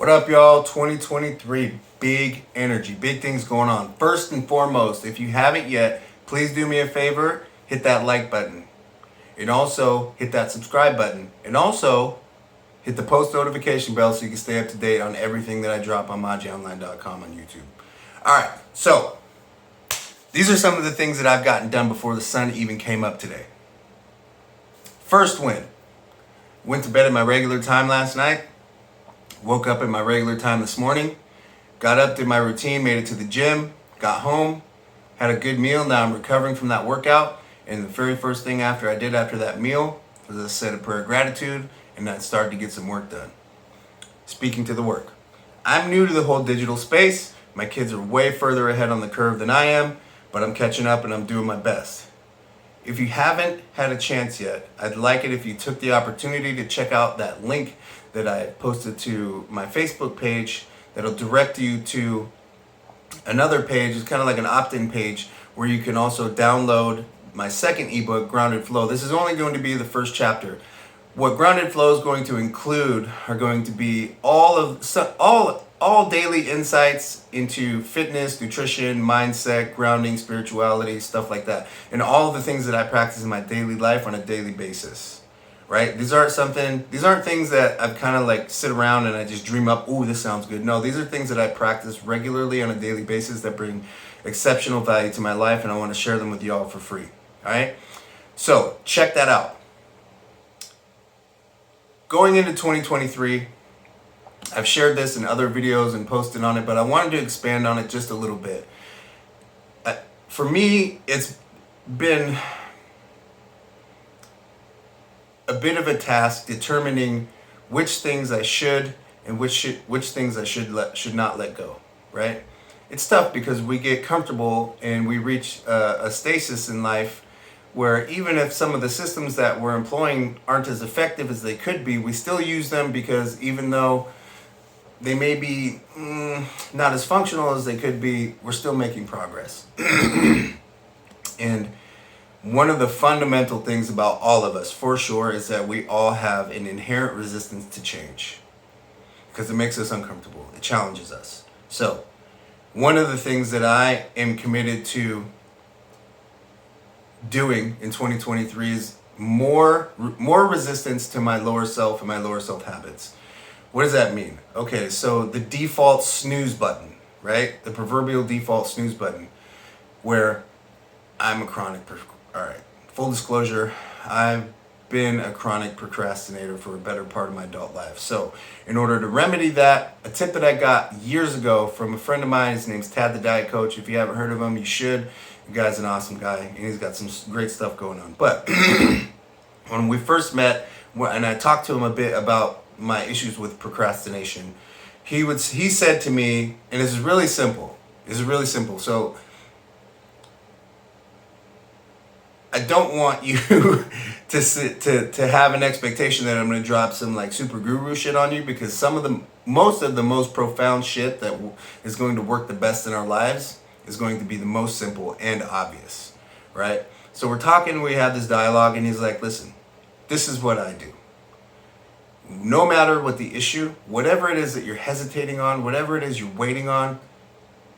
What up, y'all? 2023, big energy, big things going on. First and foremost, if you haven't yet, please do me a favor, hit that like button. And also hit that subscribe button. And also hit the post notification bell so you can stay up to date on everything that I drop on MajiOnline.com on YouTube. All right, so these are some of the things that I've gotten done before the sun even came up today. First win. Went to bed at my regular time last night. Woke up at my regular time this morning. Got up, did my routine, made it to the gym, got home, had a good meal. Now I'm recovering from that workout. And the very first thing I did after that meal was I said a prayer of gratitude and I started to get some work done. Speaking to the work. I'm new to the whole digital space. My kids are way further ahead on the curve than I am, but I'm catching up and I'm doing my best. If you haven't had a chance yet, I'd like it if you took the opportunity to check out that link that I posted to my Facebook page that'll direct you to another page. It's kind of like an opt-in page where you can also download my second ebook, Grounded Flow. This is only going to be the first chapter. What Grounded Flow is going to include are going to be all daily insights into fitness, nutrition, mindset, grounding, spirituality, stuff like that. And all of the things that I practice in my daily life on a daily basis. Right? These aren't things that I've kind of like sit around and I just dream up, ooh, this sounds good. No, these are things that I practice regularly on a daily basis that bring exceptional value to my life, and I want to share them with y'all for free. All right? So, check that out. Going into 2023, I've shared this in other videos and posted on it, but I wanted to expand on it just a little bit. For me, it's been a bit of a task determining which things I should and which things I should not let go, right? It's tough because we get comfortable and we reach a stasis in life where even if some of the systems that we're employing aren't as effective as they could be, we still use them because even though they may be not as functional as they could be, we're still making progress. And one of the fundamental things about all of us, for sure, is that we all have an inherent resistance to change because it makes us uncomfortable. It challenges us. So, one of the things that I am committed to doing in 2023 is more resistance to my lower self and my lower self habits. What does that mean? Okay, so the default snooze button, right? The proverbial default snooze button, where I'm a chronic all right, full disclosure, I've been a chronic procrastinator for a better part of my adult life. So in order to remedy that, a tip that I got years ago from a friend of mine, his name's Tad the Diet Coach. If you haven't heard of him, you should. The guy's an awesome guy, and he's got some great stuff going on. But when we first met, and I talked to him a bit about my issues with procrastination, he said to me, and this is really simple. So I don't want you to have an expectation that I'm going to drop some like super guru shit on you, because most of the most profound shit that is going to work the best in our lives is going to be the most simple and obvious, right? So we're talking, we have this dialogue, and he's like, listen, this is what I do. No matter what the issue, whatever it is that you're hesitating on, whatever it is you're waiting on,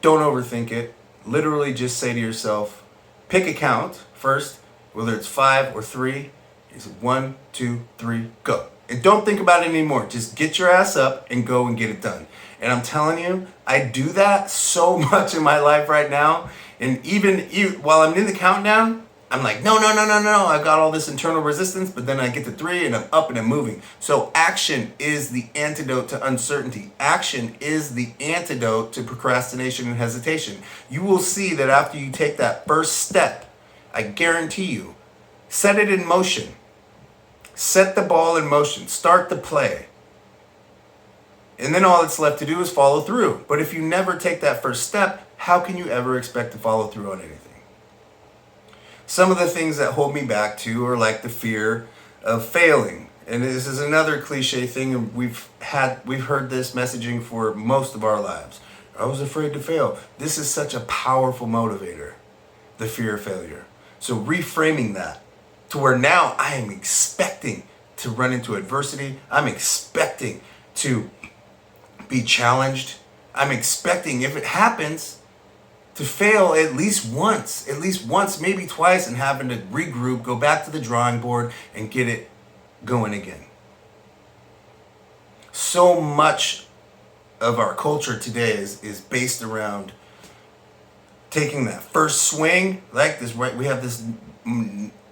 don't overthink it. Literally just say to yourself, pick a count first, whether it's 5 or 3, it's 1, 2, 3, go. And don't think about it anymore. Just get your ass up and go and get it done. And I'm telling you, I do that so much in my life right now. And even while I'm in the countdown, I'm like, no. I've got all this internal resistance, but then I get to 3 and I'm up and I'm moving. So action is the antidote to uncertainty. Action is the antidote to procrastination and hesitation. You will see that after you take that first step, I guarantee you, set it in motion. Set the ball in motion. Start the play. And then all that's left to do is follow through. But if you never take that first step, how can you ever expect to follow through on anything? Some of the things that hold me back too are like the fear of failing. And this is another cliche thing, and we've heard this messaging for most of our lives. I was afraid to fail. This is such a powerful motivator, the fear of failure. So reframing that to where now I am expecting to run into adversity. I'm expecting to be challenged. I'm expecting, if it happens, to fail at least once, maybe twice, and having to regroup, go back to the drawing board, and get it going again. So much of our culture today is based around taking that first swing, like this, right? We have this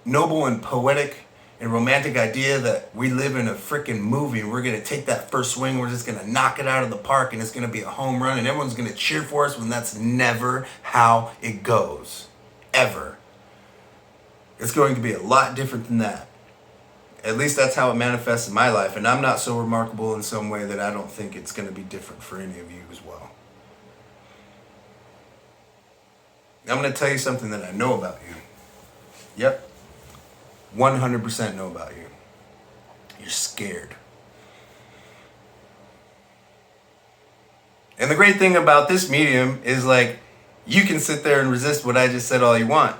noble and poetic and romantic idea that we live in a freaking movie and we're going to take that first swing, we're just going to knock it out of the park and it's going to be a home run and everyone's going to cheer for us, when that's never how it goes. Ever. It's going to be a lot different than that. At least that's how it manifests in my life, and I'm not so remarkable in some way that I don't think it's going to be different for any of you as well. I'm going to tell you something that I know about you. Yep. 100% know about you. You're scared. And the great thing about this medium is, like, you can sit there and resist what I just said all you want,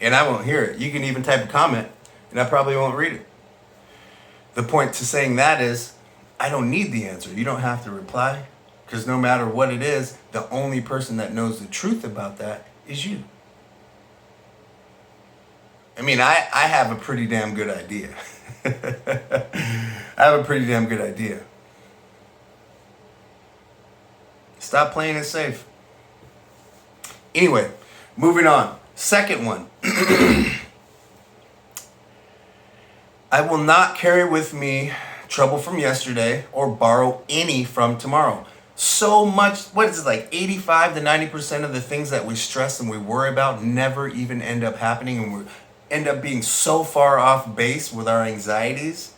and I won't hear it. You can even type a comment, and I probably won't read it. The point to saying that is, I don't need the answer. You don't have to reply, because no matter what it is, the only person that knows the truth about that is you. I mean, I have a pretty damn good idea. I have a pretty damn good idea. Stop playing it safe. Anyway, moving on. Second one. I will not carry with me trouble from yesterday or borrow any from tomorrow. So much, what is it, like 85 to 90% of the things that we stress and we worry about never even end up happening, and we end up being so far off base with our anxieties.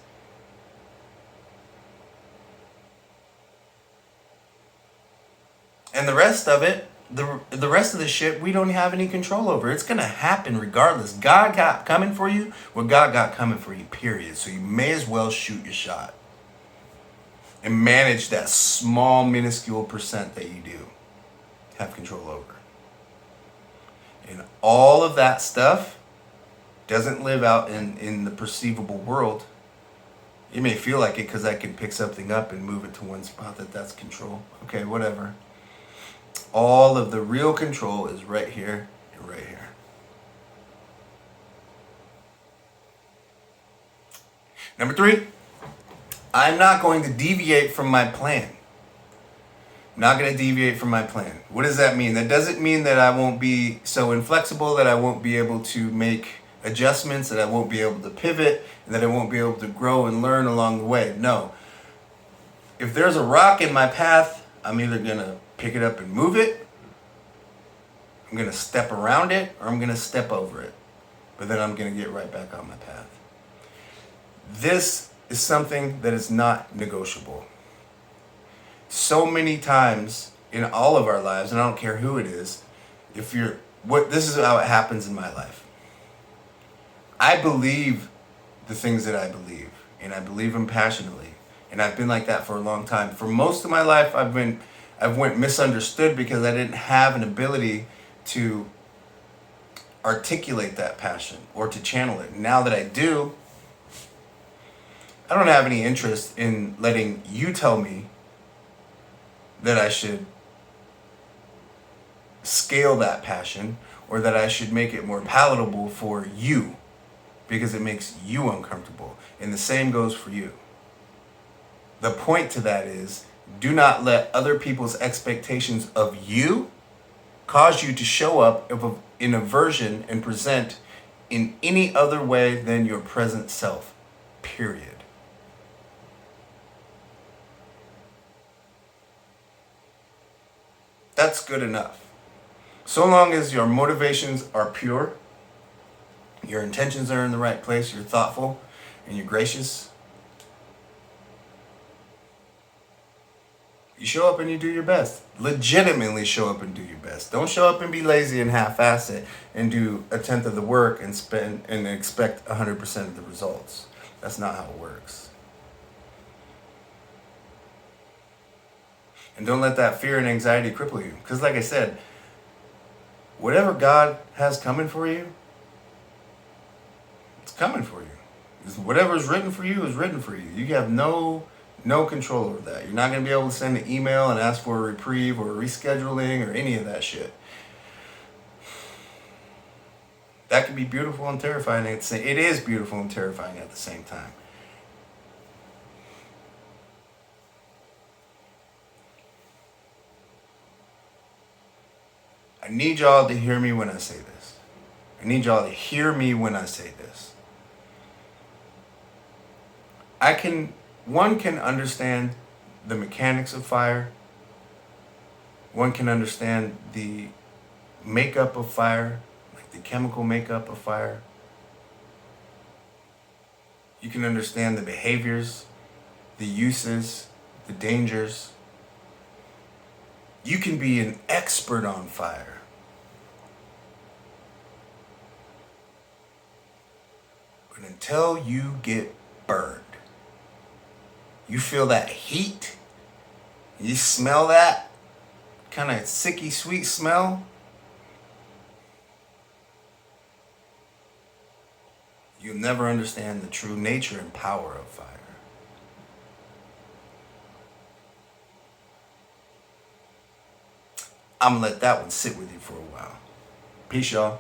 And the rest of it, the rest of the shit, we don't have any control over. It's going to happen regardless. God got coming for you what God got coming for you, period. So you may as well shoot your shot and manage that small, minuscule percent that you do have control over. And all of that stuff doesn't live out in the perceivable world. You may feel like it because I can pick something up and move it to one spot, that's control. Okay, whatever. All of the real control is right here and right here. Number 3, I'm not going to deviate from my plan. I'm not going to deviate from my plan. What does that mean? That doesn't mean that I won't be so inflexible, that I won't be able to make adjustments, that I won't be able to pivot, and that I won't be able to grow and learn along the way. No. If there's a rock in my path, I'm either going to pick it up and move it, I'm going to step around it, or I'm going to step over it. But then I'm going to get right back on my path. This is something that is not negotiable. So many times in all of our lives, and I don't care who it is, this is how it happens in my life. I believe the things that I believe, and I believe them passionately. And I've been like that for a long time. For most of my life, I've went misunderstood because I didn't have an ability to articulate that passion or to channel it. Now that I do, I don't have any interest in letting you tell me that I should scale that passion or that I should make it more palatable for you because it makes you uncomfortable. And the same goes for you. The point to that is, do not let other people's expectations of you cause you to show up in a version and present in any other way than your present self. Period. That's good enough. So long as your motivations are pure, your intentions are in the right place, you're thoughtful, and you're gracious, you show up and you do your best. Legitimately show up and do your best. Don't show up and be lazy and half-ass it and do 1/10 of the work and expect 100% of the results. That's not how it works. And don't let that fear and anxiety cripple you. Because like I said, whatever God has coming for you, it's coming for you. Whatever is written for you is written for you. You have no No control over that. You're not going to be able to send an email and ask for a reprieve or rescheduling or any of that shit. That can be beautiful and terrifying. It is beautiful and terrifying at the same time. I need y'all to hear me when I say this. I need y'all to hear me when I say this. One can understand the mechanics of fire. One can understand the makeup of fire, like the chemical makeup of fire. You can understand the behaviors, the uses, the dangers. You can be an expert on fire. But until you get burned, you feel that heat, you smell that kind of sicky sweet smell, you'll never understand the true nature and power of fire. I'm gonna let that one sit with you for a while. Peace, y'all.